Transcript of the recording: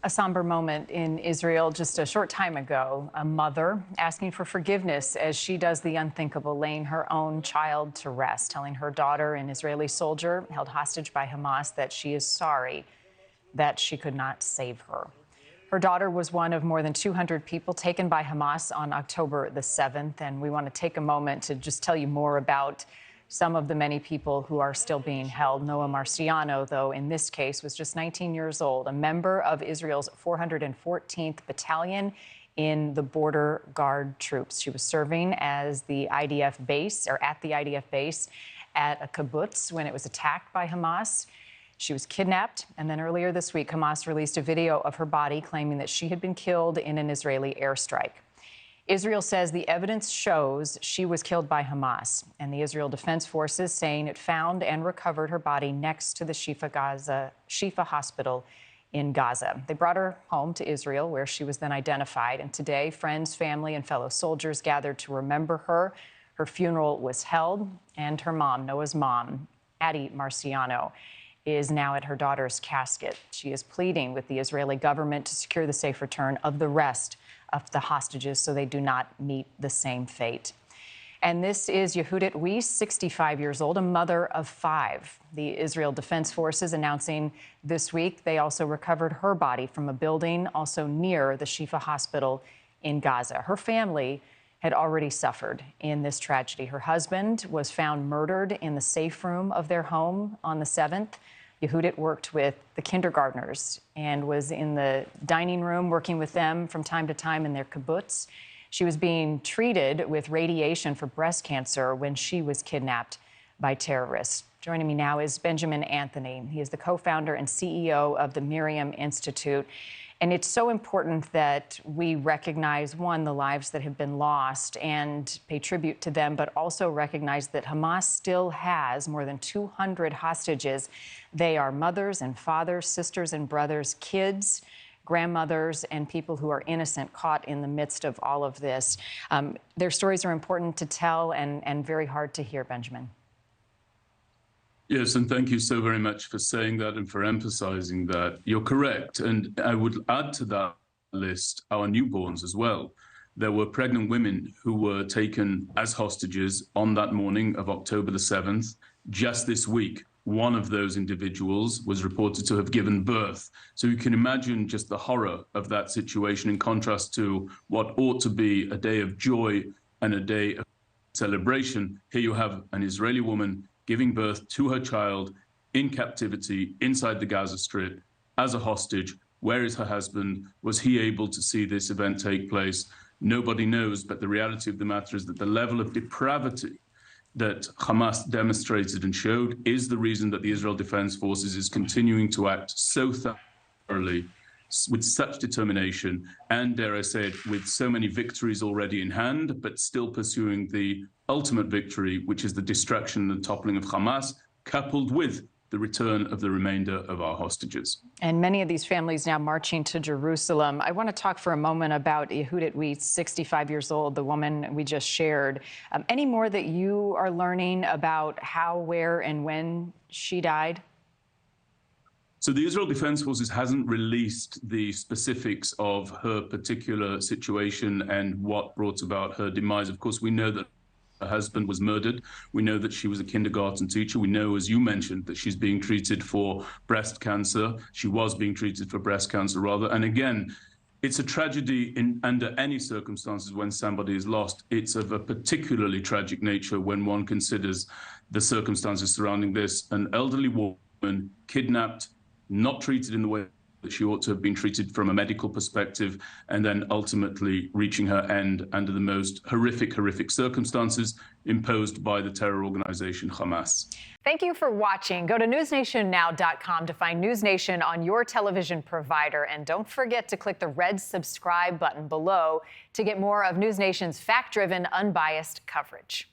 A somber moment in Israel just a short time ago. A mother asking for forgiveness as she does the unthinkable, laying her own child to rest, telling her daughter, an Israeli soldier held hostage by Hamas, that she is sorry that she could not save her. Her daughter was one of more than 200 people taken by Hamas on October the 7th, and we want to take a moment to just tell you more about some of the many people who are still being held. Noah Marciano, though, in this case, was just 19 years old, a member of Israel's 414th Battalion in the Border Guard troops. She was serving as the IDF base, or at the IDF base, at a kibbutz when it was attacked by Hamas. She was kidnapped, and then earlier this week, Hamas released a video of her body claiming that she had been killed in an Israeli airstrike. Israel says the evidence shows she was killed by Hamas, and the Israel Defense Forces saying it found and recovered her body next to the Shifa hospital in Gaza. They brought her home to Israel, where she was then identified, and today friends, family, and fellow soldiers gathered to remember her. Her funeral was held, and her mom, Noah's mom, Addie Marciano, is now at her daughter's casket. She is pleading with the Israeli government to secure the safe return of the rest of the hostages so they do not meet the same fate. And this is Yehudit Weiss, 65 years old, a mother of 5. The Israel Defense Forces announcing this week they also recovered her body from a building also near the Shifa hospital in Gaza. Her family had already suffered in this tragedy. Her husband was found murdered in the safe room of their home on the 7th. Yehudit worked with the kindergartners and was in the dining room working with them from time to time in their kibbutz. She was being treated with radiation for breast cancer when she was kidnapped by terrorists. Joining me now is Benjamin Anthony. He is the co-founder and CEO of the MirYam Institute. And it's so important that we recognize, one, the lives that have been lost and pay tribute to them, but also recognize that Hamas still has more than 200 hostages. They are mothers and fathers, sisters and brothers, kids, grandmothers, and people who are innocent caught in the midst of all of this. Their stories are important to tell and very hard to hear, Benjamin. Yes, and thank you so very much for saying that and for emphasizing that. You're correct. And I would add to that list our newborns as well. There were pregnant women who were taken as hostages on that morning of October the 7th. Just this week, one of those individuals was reported to have given birth. So you can imagine just the horror of that situation in contrast to what ought to be a day of joy and a day of celebration. Here you have an Israeli woman giving birth to her child in captivity inside the Gaza Strip as a hostage. Where is her husband? Was he able to see this event take place? Nobody knows, but the reality of the matter is that the level of depravity that Hamas demonstrated and showed is the reason that the Israel Defense Forces is continuing to act so thoroughly, with such determination, and dare I say it, with so many victories already in hand, but still pursuing the ultimate victory, which is the destruction and toppling of Hamas, coupled with the return of the remainder of our hostages. And many of these families now marching to Jerusalem. I want to talk for a moment about Yehudit Weiss, 65 years old, the woman we just shared. Any more that you are learning about how, where, and when she died? So the Israel Defense Forces hasn't released the specifics of her particular situation and what brought about her demise. Of course, we know that her husband was murdered. We know that she was a kindergarten teacher. We know, as you mentioned, that she's being treated for breast cancer. She was being treated for breast cancer, rather. And again, it's a tragedy under any circumstances when somebody is lost. It's of a particularly tragic nature when one considers the circumstances surrounding this. An elderly woman kidnapped, not treated in the way that she ought to have been treated from a medical perspective, and then ultimately reaching her end under the most horrific circumstances imposed by the terror organization Hamas. Thank you for watching. Go to newsnationnow.com to find NewsNation on your television provider. And don't forget to click the red subscribe button below to get more of NewsNation's fact-driven, unbiased coverage.